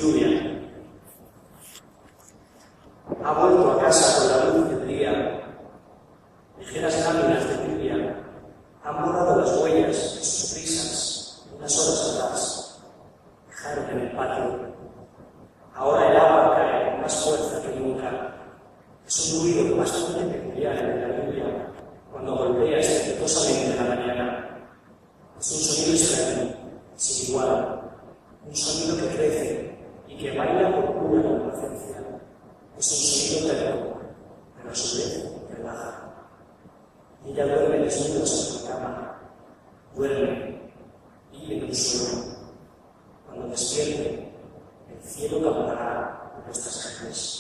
Lluvia. Ha vuelto a casa con la luz del día. Ligeras láminas de lluvia han borrado las huellas de sus prisas unas horas atrás. Dejaron en el patio. Ahora el agua cae con más fuerza que nunca. Es un ruido bastante peculiar en la lluvia cuando golpea estrepitosamente la mañana. Es un sonido extraño, sin igual. Un sonido que crece y que baila por pura complacencia. Es un sonido terror, pero a su vez relaja. Y ella duerme desnuda sobre la cama. Duerme y en un sueño. Cuando despierte, el cielo cantará por estas calles.